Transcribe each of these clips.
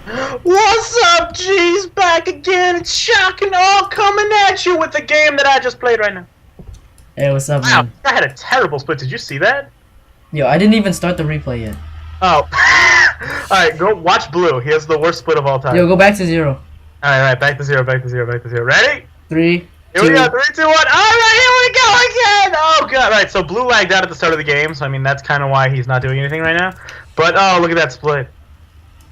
What's up, G's? Back again. It's shocking all coming at you with the game that I just played right now. Hey, what's up, Wow, man? I had a terrible split. Did you see that? Yo, I didn't even start the replay yet. Oh. Alright, go watch Blue. He has the worst split of all time. Yo, go back to 0. Alright, back to zero, back to zero, back to zero. Ready? 3, Here 2. we go, 3, 2, 1. Alright, here we go again! Oh, God. Right, so Blue lagged out at the start of the game, so I mean, that's kind of why he's not doing anything right now. But, oh, look at that split.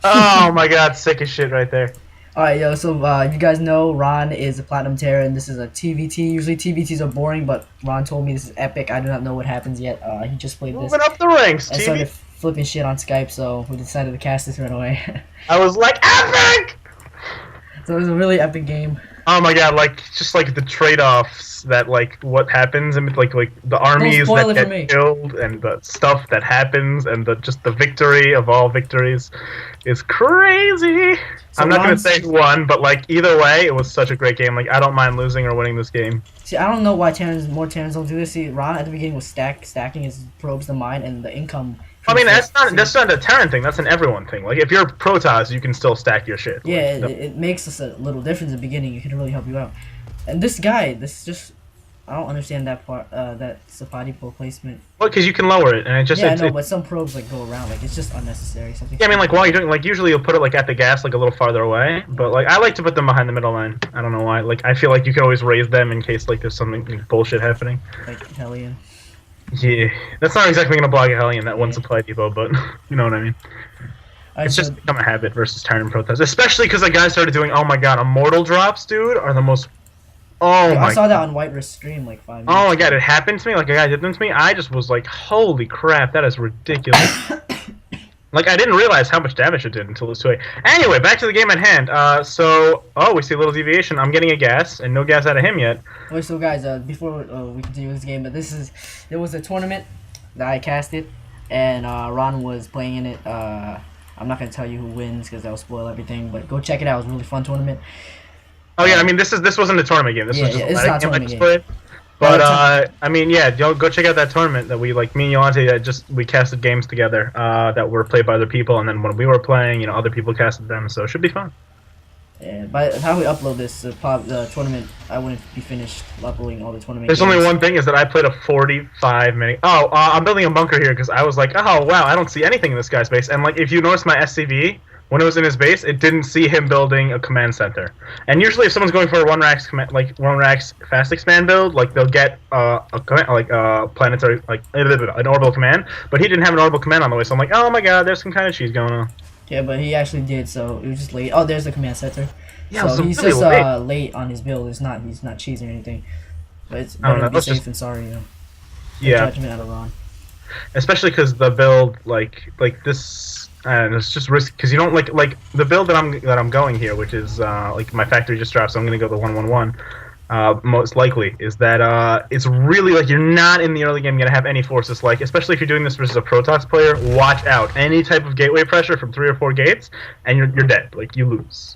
Oh, my God, sick as shit right there. Alright, yo, so you guys know Ron is a Platinum Terror, and this is a TVT. Usually TVTs are boring, but Ron told me this is epic. I do not know what happens yet. He just played this. Moving up the ranks, I TV. started flipping shit on Skype, so we decided to cast this right away. I was like, epic! So it was a really epic game. Oh my God, like, just like the trade-offs that, like, what happens, and like the armies spoil that it for me. get killed, and the stuff that happens, and just the victory of all victories is crazy. So I'm not gonna Ron's- say who won, but like, either way, it was such a great game. Like, I don't mind losing or winning this game. See, I don't know why more Terrans don't do this. See, Ron at the beginning was stacking his probes to mine, and the income. I mean, that's not a Terran thing. That's an everyone thing. Like, if you're Protoss, you can still stack your shit. Yeah, Like, it makes us a little difference in the beginning. It can really help you out. And this guy, I don't understand that part, that Sapati pole placement. well, because you can lower it, and it just Yeah, I it's, know, it- but some probes like go around, like it's just unnecessary. Something. yeah, I mean, like, while you're doing, like, usually you'll put it like at the gas, like a little farther away. But like, I like to put them behind the middle line. I don't know why. Like, I feel like you can always raise them in case like there's something like, bullshit happening. Like Hellion. Yeah, that's not exactly gonna block a Hellion, that one supply depot, but you know what I mean. Alright, It's so, just become a habit versus Terran and Protoss, especially because the guys started doing. Oh my God, immortal drops, dude, are the most. Oh yo, my. I saw that on White Wrist stream like 5 minutes. Oh my God, it happened to me. Like a guy did them to me. I just was like, holy crap, that is ridiculous. Like, I didn't realize how much damage it did until it was too late. Anyway, back to the game at hand. We see a little deviation. I'm getting a gas, and no gas out of him yet. Wait, so guys, before we continue this game, but there was a tournament that I casted, and Ron was playing in it. I'm not gonna tell you who wins because that'll spoil everything. But go check it out. It was a really fun tournament. Oh yeah, I mean, this wasn't a tournament game. This was just yeah, a it's Reddit not a game I tournament just game. played. But I mean, yeah, go check out that tournament that we me and Yolante we casted games together that were played by other people, and then when we were playing, you know, other people casted them, so it should be fun. Yeah, by the time we upload this, the tournament, I wouldn't be finished uploading all the tournament. There's games. only one thing is that I played a 45-minute. Oh, I'm building a bunker here because I was like, oh wow, I don't see anything in this guy's base, and like if you notice my SCV. When it was in his base, it didn't see him building a command center. And usually, if someone's going for a one racks fast expand build, like they'll get planetary an orbital command. But he didn't have an orbital command on the way, so I'm like, oh my God, there's some kind of cheese going on. Yeah, but he actually did, so it was just late. Oh, there's the command center. Yeah, so it was he's really just late on his build. He's not cheesing or anything. But it's better to be safe than sorry, you know. No Yeah, judgment out of Ron. especially because the build like this. And it's just risky because you don't like the build that I'm going here, which is like my factory just dropped, so I'm gonna go the 1-1-1. Most likely is that it's really like you're not in the early game gonna have any forces like, especially if you're doing this versus a Protoss player. Watch out, any type of gateway pressure from 3 or 4 gates, and you're dead. Like you lose.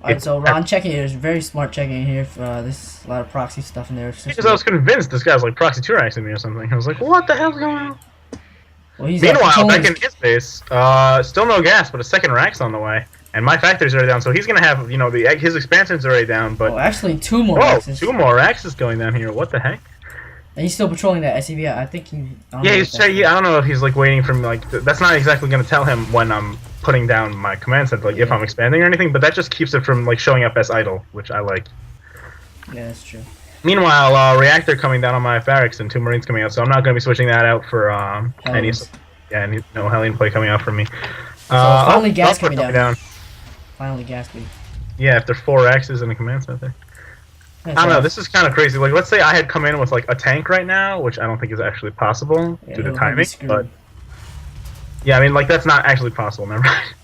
Alright, so Ron checking here is very smart checking here. There's a lot of proxy stuff in there. Because I was convinced this guy's like proxy 2-axing me or something. I was like, what the hell's going on? Well, he's Meanwhile, back in his base, still no gas, but a second rack's on the way, and my factory's already down. So he's gonna have, you know, his expansion's already down. But actually 2 more. oh, axes. 2 more racks is going down here. What the heck? And he's still patrolling that SCV. I think he. I don't know if he's like waiting for me. Like that's not exactly gonna tell him when I'm putting down my command center, like if I'm expanding or anything. But that just keeps it from like showing up as idle, which I like. Yeah, that's true. Meanwhile, reactor coming down on my barracks and 2 Marines coming out, so I'm not gonna be switching that out for any no Hellion play coming out from me. Finally gas coming down. Finally gas me. Yeah, after 4 axes and a command center. I don't know, this is kind of crazy. Like, let's say I had come in with, like, a tank right now, which I don't think is actually possible due to timing, but... Yeah, I mean, like, that's not actually possible, never mind.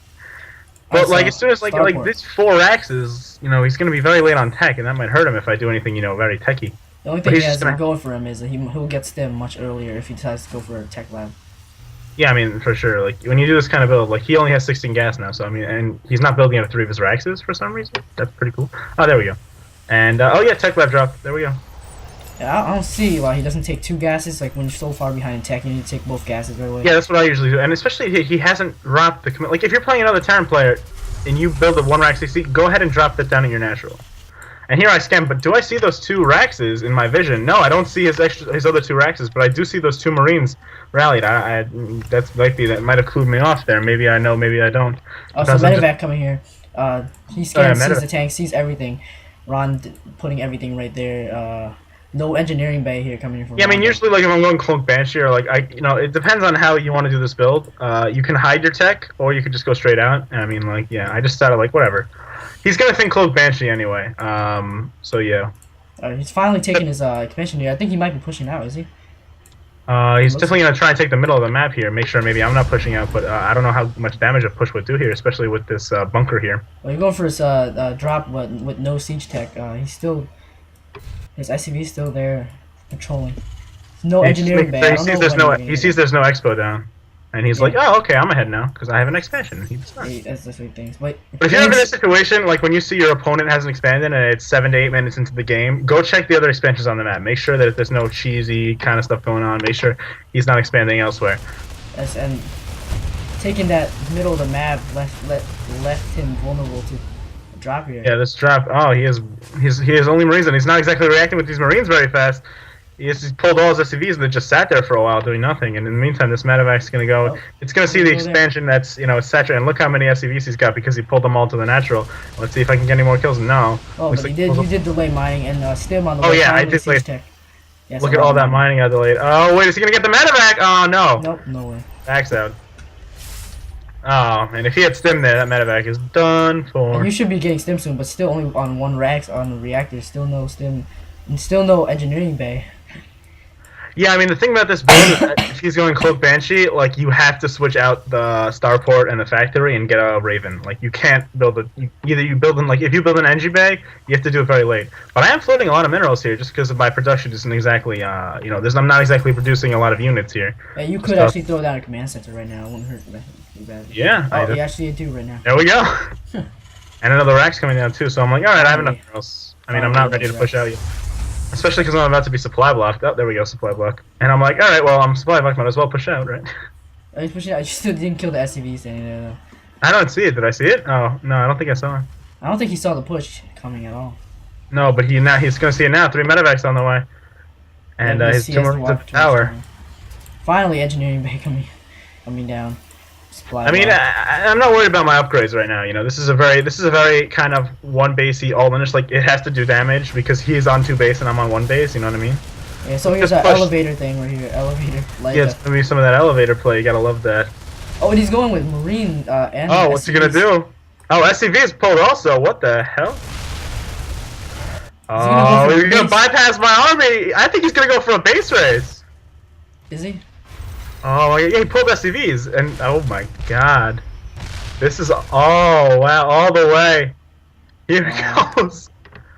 But, like, as soon as, like this 4 axes, you know, he's going to be very late on tech, and that might hurt him if I do anything, you know, very techy. The only thing he has going for him is that he'll get stem much earlier if he decides to go for a tech lab. Yeah, I mean, for sure. Like, when you do this kind of build, like, he only has 16 gas now, so, I mean, and he's not building out of 3 of his Raxes for some reason. That's pretty cool. Oh, there we go. And, oh yeah, tech lab drop. There we go. Yeah, I don't see why he doesn't take 2 gases. Like, when you're so far behind in tech, you need to take both gases right away. Yeah, that's what I usually do. And especially he hasn't dropped the command. Like, if you're playing another Terran player, and you build a 1 rack CC, go ahead and drop that down in your natural. And here I scan, but do I see those 2 Raxes in my vision? No, I don't see his other 2 Raxes, but I do see those 2 Marines rallied. That's likely, that might have clued me off there. Maybe I know, maybe I don't. Oh, so medevac coming here. He scans, sees the tank, sees everything. Ron putting everything right there. No engineering bay here coming in from. Yeah, I mean, usually, like, if I'm going Clunk Banshee, or, like, it depends on how you want to do this build. You can hide your tech, or you could just go straight out. And I mean, like, yeah, I just started, like, whatever. He's gonna think Cloak Banshee anyway. So yeah. He's finally taking his expansion here. I think he might be pushing out. Is he? He's definitely gonna try and take the middle of the map here. Make sure maybe I'm not pushing out, but I don't know how much damage a push would do here, especially with this bunker here. Well, you're going for his drop, but with no siege tech. He's still, his SCV's still there patrolling. No engineering bay. He sees there's no expo down. And he's like, oh, okay, I'm ahead now, because I have an expansion. He's not. That's what he thinks. But if you're ever in a situation, like when you see your opponent hasn't expanded and it's 7 to 8 minutes into the game, go check the other expansions on the map. Make sure that if there's no cheesy kind of stuff going on, make sure he's not expanding elsewhere. Yes, and taking that middle of the map left him vulnerable to a drop here. Yeah, this drop, oh, he has only Marines, and he's not exactly reacting with these Marines very fast. He's pulled all his SCVs and they just sat there for a while doing nothing. And in the meantime, this medevac's going to go. Oh, it's going to see the expansion that's, saturated. And look how many SCVs he's got because he pulled them all to the natural. Let's see if I can get any more kills. No. Oh, but you did delay mining and stim on the way. Oh, yeah, I did delay. Yes, look at all that mining I delayed. Oh, wait, is he going to get the medevac? Oh, no. Nope, no way. Backs out. Oh, and if he had stim there, that medevac is done for. And you should be getting stim soon, but still only on 1 rack on the reactor. Still no stim. And still no engineering bay. Yeah, I mean, the thing about this build is that if he's going Cloak Banshee, like, you have to switch out the starport and the factory and get a Raven. Like, you can't build either you build them, like, if you build an Engie Bay, you have to do it very late. But I am floating a lot of minerals here just because of my production isn't exactly, I'm not exactly producing a lot of units here. Yeah, you could actually throw down a command center right now. It wouldn't hurt too bad. Yeah. Oh, you actually do right now. There we go. And another rack's coming down, too, so I'm like, alright, I have enough minerals. I mean, I'm not ready to push out yet. Especially because I'm about to be supply blocked. Oh, there we go, supply block. And I'm like, alright, well, I'm supply blocked, might as well push out, right? Oh, he's pushing out. You still didn't kill the SCV standing there, though. I don't see it. Did I see it? Oh, no, I don't think I saw it. I don't think he saw the push coming at all. No, but he's going to see it now. 3 medevacs on the way. And his 2 Marines at the tower. Finally, engineering bay coming down. I mean, I'm not worried about my upgrades right now. This is a very kind of 1 basey all-in. Like, it has to do damage because he's on 2 base and I'm on 1 base. You know what I mean? Yeah. So here's an elevator thing right here. Elevator. Like yeah, it's gonna be some of that elevator play. You gotta love that. Oh, and he's going with Marine and. Oh, what's he gonna do? Oh, SCV is pulled also. What the hell? Oh, he's gonna bypass my army. I think he's gonna go for a base race. Is he? Oh, yeah, he pulled SCVs, and oh my god. This is, oh wow, all the way. Here it goes.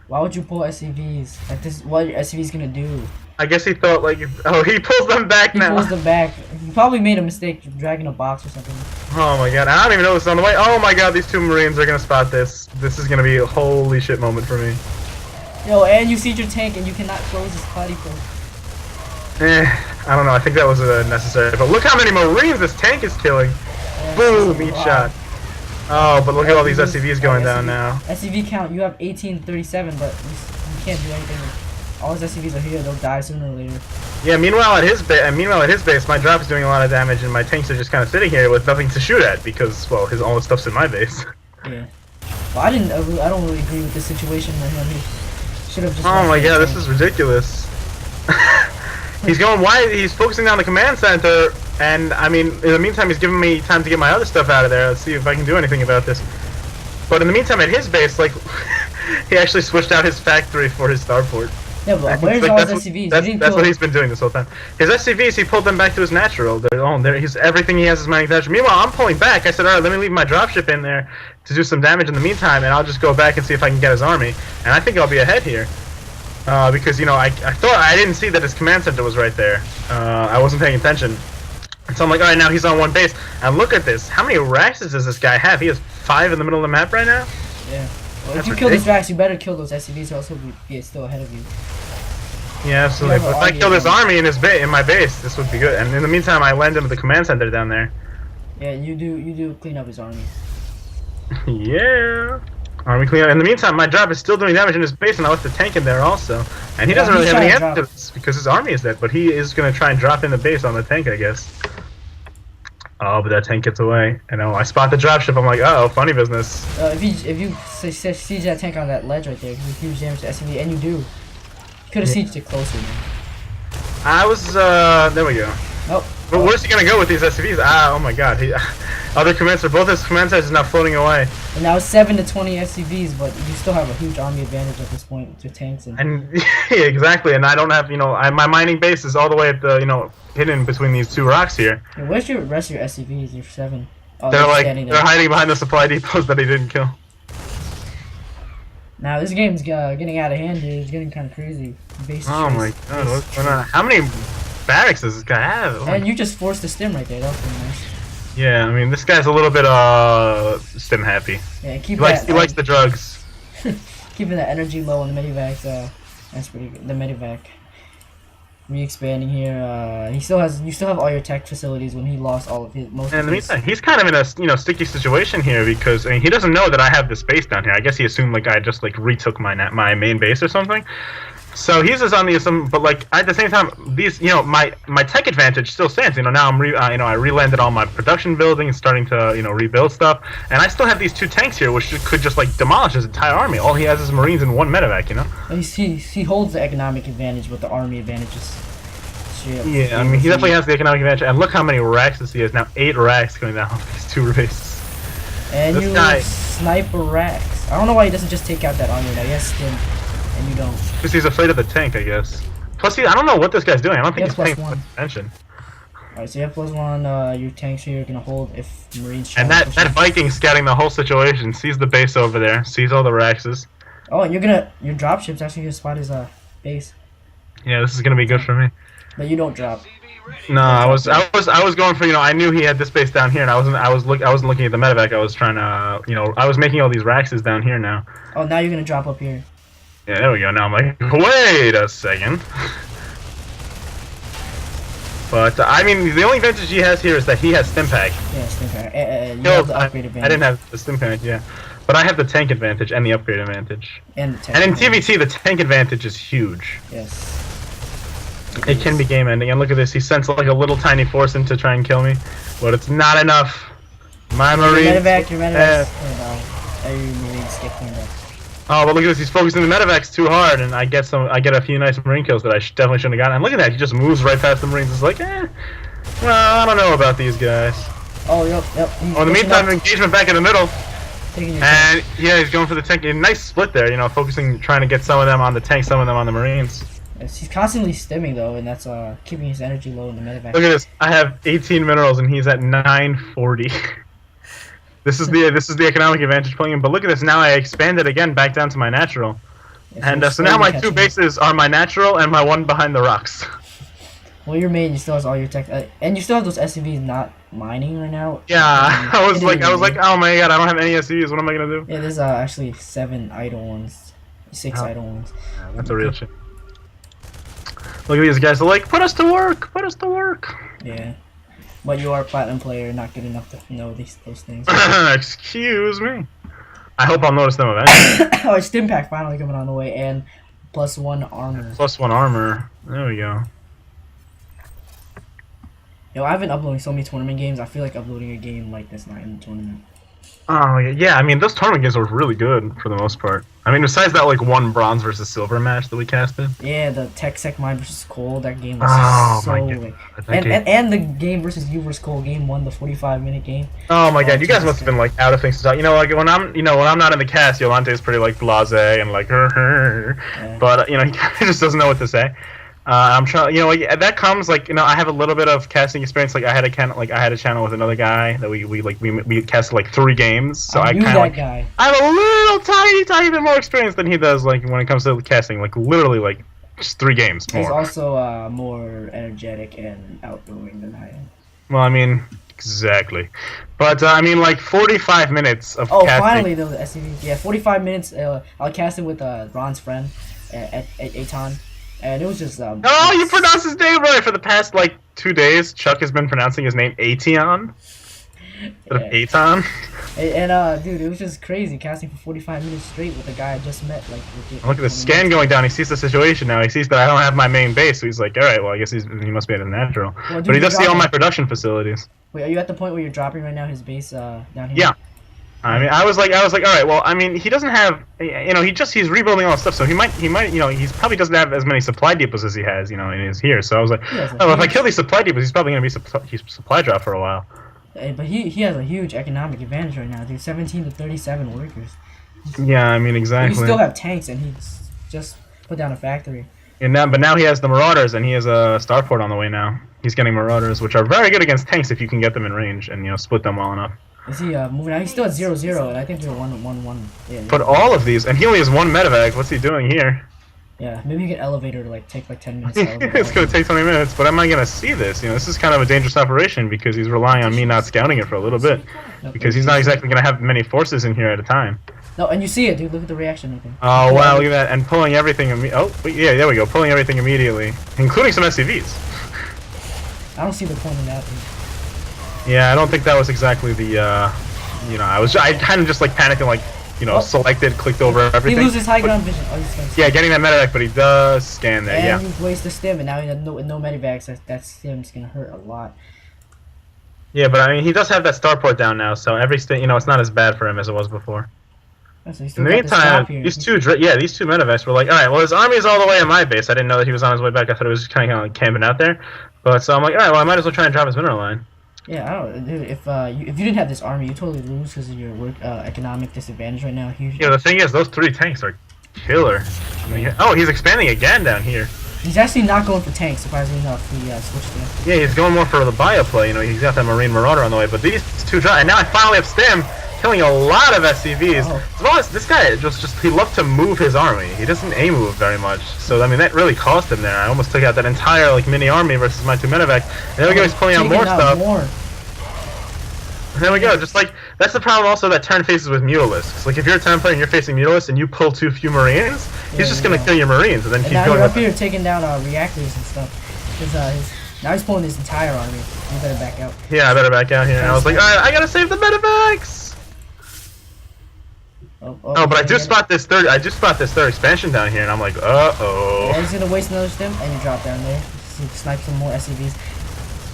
Why would you pull SCVs? Like, this is what your SCV's gonna do. I guess he thought, like, oh, he pulls them back now. He pulls them back. He probably made a mistake dragging a box or something. Oh my god, I don't even know what's on the way. Oh my god, these 2 Marines are gonna spot this. This is gonna be a holy shit moment for me. Yo, and you see your tank and you cannot close his body post. I don't know, I think that was necessary. But look how many Marines this tank is killing. Yeah, boom, each shot. Oh, but look at all these SCVs going down now. SCV count, you have 1837, but you can't do anything. All his SCVs are here, they'll die sooner or later. Yeah, meanwhile at his base, my drop is doing a lot of damage, and my tanks are just kind of sitting here with nothing to shoot at because, well, all his stuff's in my base. Yeah. Well, I don't really agree with this situation right here. He should have just. Oh my god, this is ridiculous. He's going wide. He's focusing on the command center, and I mean, in the meantime, he's giving me time to get my other stuff out of there. Let's see if I can do anything about this. But in the meantime, at his base, like, he actually switched out his factory for his starport. Yeah, but where's all his SCVs? That's what he's been doing this whole time. His SCVs, he pulled them back to his natural. Everything he has is mining natural. Meanwhile, I'm pulling back. I said, alright, let me leave my dropship in there to do some damage in the meantime, and I'll just go back and see if I can get his army. And I think I'll be ahead here. Because, I thought I didn't see that his command center was right there. I wasn't paying attention. And so I'm like, alright, now he's on 1 base. And look at this. How many racks does this guy have? He has 5 in the middle of the map right now? Yeah. Well, if you kill these racks, you better kill those SCVs or else he'll be still ahead of you. Yeah, absolutely. But if I kill this army in my base, this would be good. And in the meantime, I land him at the command center down there. Yeah, you do clean up his army. Yeah. Army clean up. In the meantime, my job is still doing damage in his base, and I left the tank in there also. And he doesn't really have any answer to this because his army is dead, but he is going to try and drop in the base on the tank, I guess. Oh, but that tank gets away. And I spot the dropship. I'm like, oh, funny business. If you siege that tank on that ledge right there, because huge damage to SCV, and you do. You could have sieged it closer, man. I was, there we go. Nope. But where's he gonna go with these SCVs? Ah, oh my god. Other commander, both his command centers is now floating away. And now it's 7 to 20 SCVs, but you still have a huge army advantage at this point with your tanks. And yeah, exactly, and I don't have, my mining base is all the way at the, hidden between these two rocks here. Yeah, where's the rest of your SCVs? Your 7? Oh, they're hiding behind the supply depots that he didn't kill. Now this game's getting out of hand, dude. It's getting kind of crazy. Oh my god, what's going on? How many barracks does this guy have? Oh and you just forced the stim right there. That was pretty nice. Yeah, I mean, this guy's a little bit stim happy. Yeah, he likes the drugs. Keeping the energy low on the medivacs. That's pretty good. The medivac. Re-expanding here. You still have all your tech facilities when he lost all of his most. And in the meantime, he's kind of in a sticky situation here because he doesn't know that I have this base down here. I guess he assumed like I just like retook my main base or something. So he's just on the assumption, but like at the same time, these my tech advantage still stands. Now I re-landed all my production buildings, starting to rebuild stuff, and I still have these two tanks here, which could just like demolish his entire army. All he has is Marines and one medevac. And he holds the economic advantage, but the army advantage is. Yeah, I mean he definitely has the economic advantage, and look how many racks he has now. 8 racks going down with these 2 races. And this guy sniper racks. I don't know why he doesn't just take out that army now. He has stim. And you don't. Because he's afraid of the tank, I guess. Plus, I don't know what this guy's doing. I don't think he's paying attention. Alright, so you have +1. Your tanks here are gonna hold if Marines. And that Viking scouting the whole situation, sees the base over there, sees all the Raxes. Oh, and your dropship's actually gonna spot his base. Yeah, this is gonna be good for me. But you don't drop. No, I was going for I knew he had this base down here, and I wasn't looking at the medevac. I was trying to I was making all these Raxes down here now. Oh, now you're gonna drop up here. Yeah, there we go. Now I'm like, wait a second. But I mean, the only advantage he has here is that he has Stimpack. Yeah, Stimpack. You have the upgrade advantage. I didn't have the Stimpack, yeah, but I have the tank advantage and the upgrade advantage. And the tank. And in TVT, the tank advantage is huge. Yes. It can be game ending. And look at this. He sends like a little tiny force in to try and kill me, but it's not enough. My Marines. Your medevac. Your Marines get cleaned up. Oh, but look at this. He's focusing the medevacs too hard, and I get a few nice Marine kills that I definitely shouldn't have gotten. And look at that. He just moves right past the Marines. It's like, well, I don't know about these guys. Oh, yep. Oh, in the meantime, engagement back in the middle. And yeah, he's going for the tank. A nice split there, focusing, trying to get some of them on the tank, some of them on the Marines. Yes, he's constantly stimming though, and that's keeping his energy low in the medevac. Look at this. I have 18 minerals, and he's at 940. This is the economic advantage playing him. But look at this. Now I expanded again back down to my natural, and so now my 2 bases are my natural and my one behind the rocks. Well, your main, you still has all your tech, and you still have those SCVs not mining right now. Yeah, I was like, oh my god, I don't have any SCVs. What am I gonna do? Yeah, there's actually 7 idle ones, 6 idle ones. Yeah, that's a real shame. Look at these guys. They're like, put us to work. Put us to work. Yeah. But you are a platinum player, not good enough to know those things. Excuse me. I hope I'll notice them eventually. Oh, it's Stimpack finally coming on the way, and +1 armor. +1 armor. There we go. Yo, I've been uploading so many tournament games. I feel like uploading a game like this not in the tournament. Oh yeah, I mean those tournament games were really good for the most part. I mean, besides that like one bronze versus silver match that we casted. Yeah, the TechSec Mine versus Cole. That game was so like, and the game versus you versus Cole game won the 45-minute game. Oh my god, you guys must have been like out of things to talk. Like when I'm not in the cast, Yolante is pretty like blasé and like yeah. But he just doesn't know what to say. I'm trying, that comes like I have a little bit of casting experience. Like I had a channel with another guy that we casted like 3 games. So I kind of I have a little tiny bit more experience than he does. Like when it comes to casting, like literally like just 3 games more. He's also more energetic and outgoing than I am. Well, I mean, exactly. But I mean, like 45 minutes of casting. Oh, finally those SCVs. Yeah, 45 minutes. I casted with Ron's friend at Aton. And it was just oh, you pronounced his name right for the past like 2 days. Chuck has been pronouncing his name Aton. Instead of Aton. And dude, it was just crazy casting for 45 minutes straight with a guy I just met. Like, Look at the scan going down. He sees the situation now. He sees that I don't have my main base, so he's like, all right, well, I guess he must be at a natural. Well, dude, but he does see all my production facilities. Wait, are you at the point where you're dropping right now? His base down here. Yeah. I mean, I was like, all right, well, I mean, he doesn't have, he's rebuilding all this stuff, so he might, he's probably doesn't have as many supply depots as he has, in his here. So I was like, oh, if I kill these supply depots, he's probably gonna be supply drop for a while. Hey, but he has a huge economic advantage right now, dude. 17 to 37 workers. Yeah, I mean, exactly. You still have tanks, and he's just put down a factory. But now he has the Marauders, and he has a Starport on the way now. He's getting Marauders, which are very good against tanks if you can get them in range and split them well enough. Is he moving out? He's still at 0-0, and I think we're 1-1-1. Yeah, but all of these, and he only has one medevac. What's he doing here? Yeah, maybe you get elevator to take like 10 minutes. It's gonna take 20 minutes, but am I gonna see this? This is kind of a dangerous operation because he's relying on me not scouting it for a little bit, because he's not exactly gonna have many forces in here at a time. No, and you see it, dude. Look at the reaction. I think. Oh wow, look at that, and pulling everything. Yeah, there we go, pulling everything immediately, including some SCVs. I don't see the point in that. Dude. Yeah, I don't think that was exactly the. I kind of just like panicked and like. Selected, clicked over everything. He loses high ground vision. Yeah, getting that medevac, but he does scan there. And you waste the stim, and now with no medevacs, that stim's gonna hurt a lot. Yeah, but I mean, he does have that starport down now, so every it's not as bad for him as it was before. Oh, so in the meantime, these two medevacs were like, all right, well, his army is all the way in my base. I didn't know that he was on his way back. I thought he was just kind of like camping out there. But so I'm like, all right, well, I might as well try and drop his mineral line. Yeah, I don't. Dude, if you didn't have this army, you totally lose because of your economic disadvantage right now. Huge. Yeah, the thing is, those 3 tanks are killer. Oh, he's expanding again down here. He's actually not going for tanks, surprisingly enough. He switched to. Yeah, he's going more for the bio play. He's got that Marine Marauder on the way. But these 2 drop, and now I finally have Stim killing a lot of SCVs. Oh. As well as this guy, he loved to move his army. He doesn't move very much. So I mean, that really cost him there. I almost took out that entire mini army versus my 2 medevac. And there we go. He's pulling out more stuff. There we go. Just that's the problem also that turn faces with Mulisks. Like if you're a turn player and you're facing Mulisks and you pull too few Marines, he's just gonna kill your Marines and then keep now going. You're up here taking down reactors and stuff. Now he's pulling his entire army. You better back out. Yeah, I better back out here. And I was like, all right, I gotta save the medevacs. But I do spot this third. Expansion down here, and I'm like, uh-oh. Yeah, he's gonna waste another stim, and you drop down there. Snipe some more SCVs.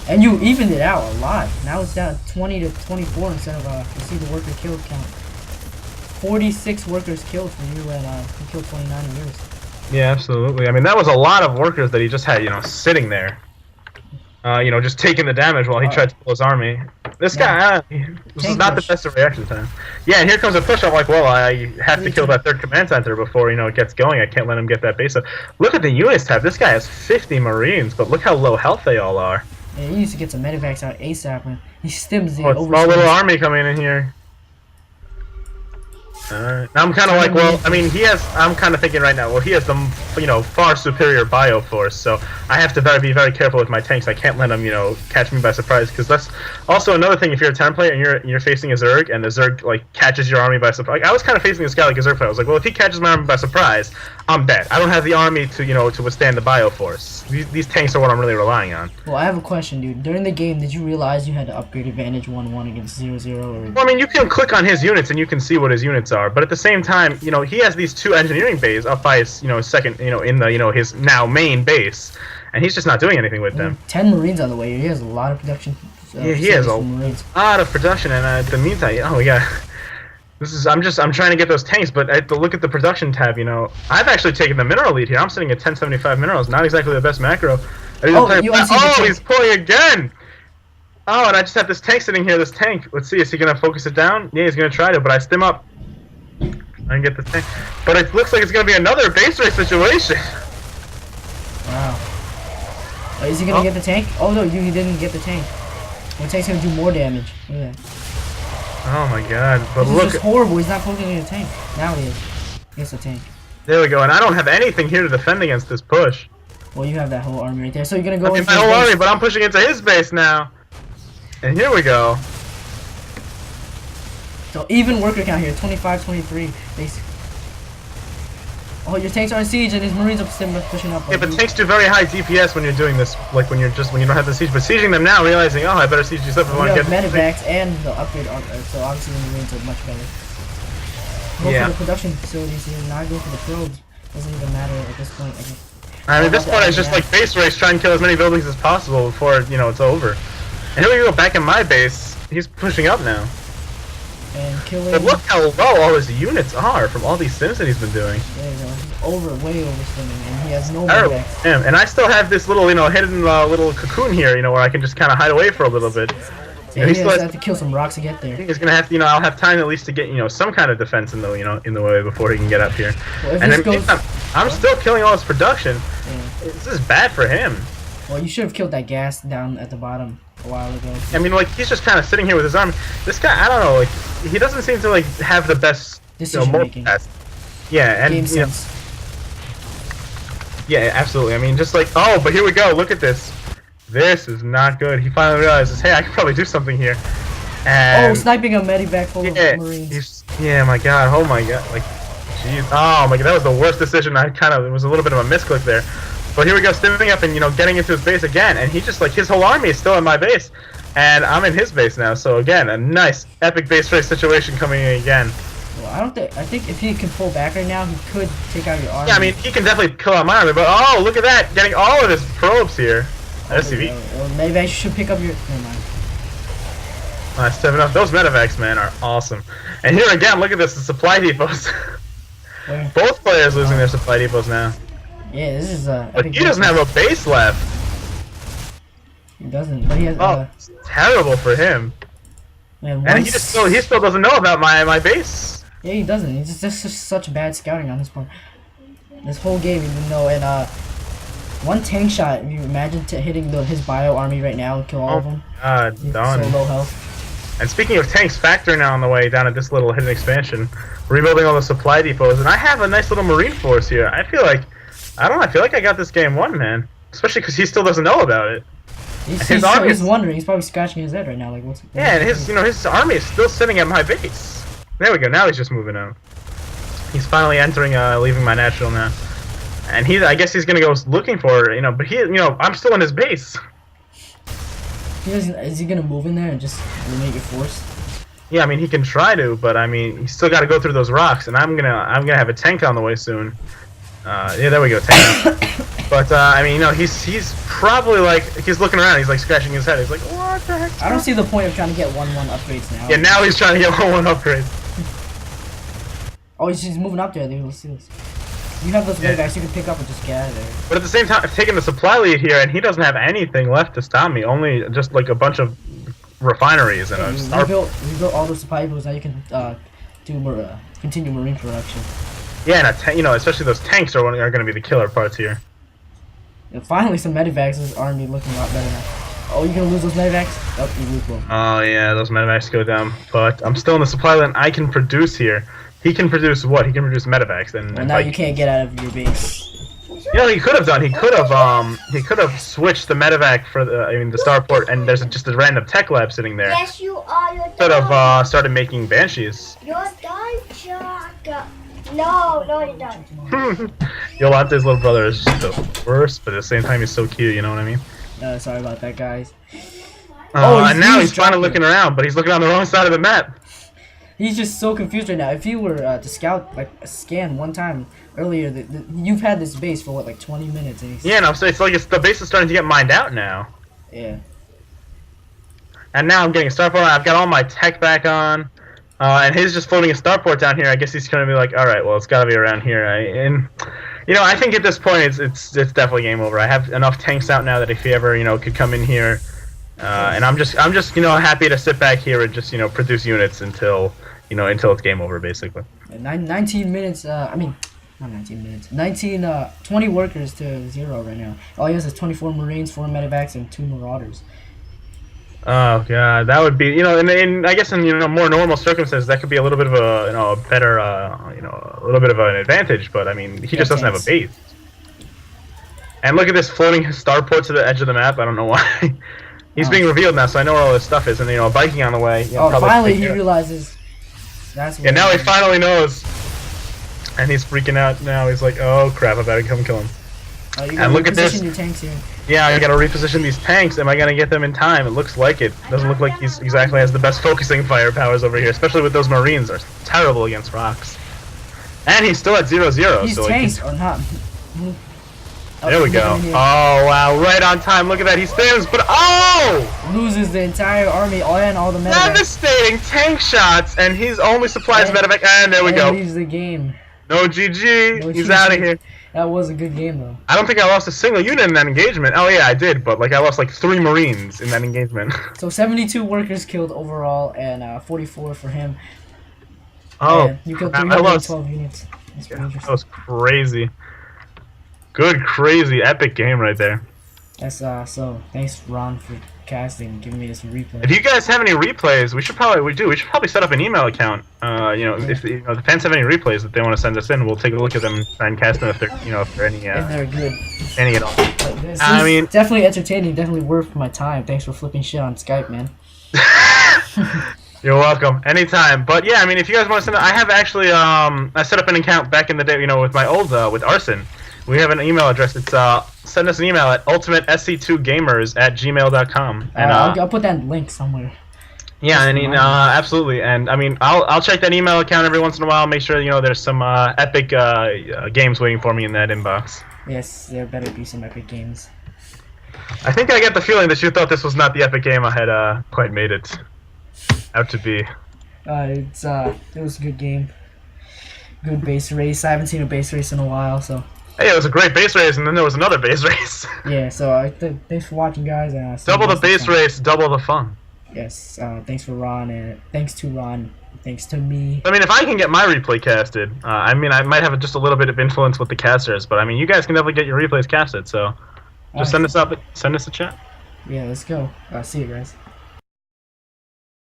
And you evened it out a lot. Now it's down 20 to 24 instead of, you see the worker killed count. 46 workers killed for you, and you killed 29 of yours. Yeah, absolutely. I mean, that was a lot of workers that he just had, sitting there. Just taking the damage while he tried to pull his army. This guy, this is not the best of reaction time. Yeah, and here comes a push. I'm like, well, I have to kill that 3rd command center before, it gets going. I can't let him get that base up. Look at the units tab. This guy has 50 Marines, but look how low health they all are. Yeah, he needs to get some medevacs out ASAP, man. He stims the small little army coming in here. Alright. Now I'm kind of like, well, I mean, I'm kind of thinking right now, well, he has the, far superior bio force, so I have to be very careful with my tanks. I can't let him, catch me by surprise, because that's also another thing if you're a 10 player and you're facing a Zerg, and the Zerg, catches your army by surprise. I was kind of facing this guy like a Zerg player. I was like, well, if he catches my army by surprise, I'm dead. I don't have the army to withstand the bio force. These tanks are what I'm really relying on. Well, I have a question, dude. During the game, did you realize you had to upgrade advantage 1-1 against 0-0? Or... Well, I mean, you can click on his units and you can see what his units are, but at the same time, he has these 2 engineering bays up by his, second, in the, his now main base, and he's just not doing anything with them. 10 Marines on the way. He has a lot of production. Yeah, he has a lot of production, and at the meantime, oh yeah. I'm trying to get those tanks, but I have to look at the production tab, I've actually taken the mineral lead here. I'm sitting at 1075 minerals, not exactly the best macro. He's pulling again! Oh, and I just have this tank sitting here, this tank. Let's see, is he going to focus it down? Yeah, he's going to try to, but I stim up. I can get the tank. But it looks like it's going to be another base race situation. Wow. Is he going to get the tank? Oh, no, he didn't get the tank. The tank's going to do more damage. Look at that. Oh my god, but this is just horrible. He's not focusing on the tank. Now he is. He gets the tank. There we go, and I don't have anything here to defend against this push. Well, you have that whole army right there, so you're gonna go into my whole army, but I'm pushing into his base now. And here we go. So even worker count here, 25-23, basically. Oh, your tanks are in siege and his marines are pushing up. Yeah, but tanks do very high DPS when you're doing this, like when you don't have the siege. But sieging them now, realizing, oh, I better siege these up if I want to get medevacs and the upgrade, so obviously the marines are much better. Go for the production facilities here, not go for the probes. Doesn't even matter at this point. I mean, at this point, it's just like base race, try and kill as many buildings as possible before it's over. And here we go, back in my base. He's pushing up now. And killing. But look how low all his units are from all these sims that he's been doing. There you go. He's way overswimming, and he has no medevacs. Damn, and I still have this little, hidden little cocoon here, where I can just kind of hide away for a little bit. Yeah, he still has to kill some rocks to get there. I think he's gonna have to, I'll have time at least to get, some kind of defense in the, in the way before he can get up here. Well, and then I'm still killing all his production. Yeah. This is bad for him. Well, you should have killed that gas down at the bottom a while ago. I mean, he's just kind of sitting here with his army. This guy, I don't know, he doesn't seem to have the best decision making. Yeah, and game sense. Yeah, absolutely. I mean, just oh, but here we go. Look at this. This is not good. He finally realizes, hey, I can probably do something here. And sniping a medevac full of marines. Yeah, my God. Oh my God. Jeez. Oh my God. That was the worst decision. It was a little bit of a misclick there. But here we go, stepping up and getting into his base again, and he just his whole army is still in my base, and I'm in his base now. So again, a nice epic base race situation coming in again. Well, I think if he can pull back right now, he could take out your army. Yeah, I mean he can definitely kill out my army, but oh, look at that, getting all of his probes here. SCV. Well, maybe I should pick up your. Never mind. Stepping up. Those medevacs, man, are awesome. And here again, look at this, the supply depots. Both players losing their supply depots now. Yeah, this is but he doesn't have a base left. He doesn't, but he has. It's terrible for him. Man, and he still doesn't know about my base. Yeah, he doesn't. It's just such bad scouting on this part. This whole game, even though, and one tank shot. If you imagine hitting his bio army right now and kill all of them. Done. So low health. And speaking of tanks, Factor now on the way down at this little hidden expansion, rebuilding all the supply depots, and I have a nice little marine force here. I feel like I got this game won, man. Especially because he still doesn't know about it. He's wondering. He's probably scratching his head right now. What's yeah, and his army is still sitting at my base. There we go. Now he's just moving out. He's finally entering, leaving my natural now. And I guess he's gonna go looking for it, but I'm still in his base. Is he gonna move in there and just eliminate your force? Yeah, I mean he can try to, but I mean he's still got to go through those rocks, and I'm gonna have a tank on the way soon. Yeah, there we go, tank. But I mean, he's probably he's looking around, he's scratching his head. He's like, what the heck? I don't see the point of trying to get 1-1 upgrades now. Yeah, now he's trying to get 1-1 upgrades. Oh, he's moving up there, dude. Let's see this. You have those medevacs you can pick up and just get out of there. But at the same time, I've taken the supply lead here, and he doesn't have anything left to stop me. Only just a bunch of refineries and a star. We built all the supply depots. Now you can continue marine production. Yeah, and especially those tanks are going to be the killer parts here. And finally, some medevacs. His army looking a lot better now. Oh, you gonna lose those medevacs? Oh, you lose one. Oh yeah, those medevacs go down. But I'm still in the supply line. I can produce here. He can produce what? He can produce medevacs. And now you can't get out of your base. He could have done. He could have switched the medevac for the starport, and there's just a random tech lab sitting there. Yes, you are. Instead of started making banshees. You're done, Chuck. No, you don't. Yolante's little brother is just the worst, but at the same time he's so cute. You know what I mean? Sorry about that, guys. And now he's finally looking around, but he's looking on the wrong side of the map. He's just so confused right now. If you were to scan one time earlier, you've had this base for what, 20 minutes? And yeah, no, so it's the base is starting to get mined out now. Yeah. And now I'm getting a starport. I've got all my tech back on, and he's just floating a starport down here. I guess he's gonna be like, all right, well, it's gotta be around here. And I think at this point it's definitely game over. I have enough tanks out now that if he ever could come in here, and I'm just happy to sit back here and just produce units until it's game over basically. 19 minutes. I mean, not 19 minutes. 20 workers to 0 right now. All he has is 24 marines, 4 medevacs, and 2 marauders. Oh god, that would be I guess in more normal circumstances that could be a little bit of a better a little bit of an advantage, but I mean he just doesn't have a base. And look at this floating starport to the edge of the map. I don't know why. He's being revealed now, so I know where all this stuff is, and biking on the way. Finally he realizes that's. Yeah, now he finally knows. And he's freaking out now. He's like, oh crap, I better come kill him. You And look at this. reposition your tanks here. Yeah, I gotta reposition these tanks. Am I gonna get them in time? It looks like it. Doesn't look like he's exactly has the best focusing fire powers over here, especially with those Marines. Are terrible against rocks. And he's still at 0-0. These so tanks are not. There we go. Oh wow, right on time. Look at that. He stands, but oh! Loses the entire army and all the medevacs. Devastating tank shots, and he's only supplies medevac. And there we go. Leaves the game. No GG. No He's GG. out of here. That was a good game though. I don't think I lost a single unit in that engagement. Oh yeah, I did, but like I lost like 3 Marines in that engagement. So 72 workers killed overall, and 44 for him. Oh, and you killed I 312 units. That's pretty that interesting. was crazy. Good, crazy, epic game right there. That's so. Thanks, Ron, for casting and giving me this replay. If you guys have any replays, we should probably set up an email account. If the fans have any replays that they want to send us in, we'll take a look at them and try and cast them if they're any If they're good. any at all. But this I is mean- definitely entertaining. Definitely worth my time. Thanks for flipping shit on Skype, man. You're welcome. Anytime. But yeah, I mean, if you guys want to send it, I have actually I set up an account back in the day, with my old with Arson. We have an email address. It's send us an email at ultimatesc2gamers@gmail.com. And I'll put that link somewhere. yeah, I mean, absolutely. And I mean, I'll check that email account every once in a while. Make sure there's some epic games waiting for me in that inbox. Yes, there better be some epic games. I think I get the feeling that you thought this was not the epic game I had quite made it out to be. It was a good game. Good base race. I haven't seen a base race in a while, so. Hey, it was a great base race, and then there was another base race. Yeah, so thanks for watching, guys. And Double the base race, double the fun. Yes, thanks for Ron, and thanks to Ron, thanks to me. I mean, if I can get my replay casted, I mean, I might have just a little bit of influence with the casters, but I mean, you guys can definitely get your replays casted, so just send us a chat. Yeah, let's go. See you guys.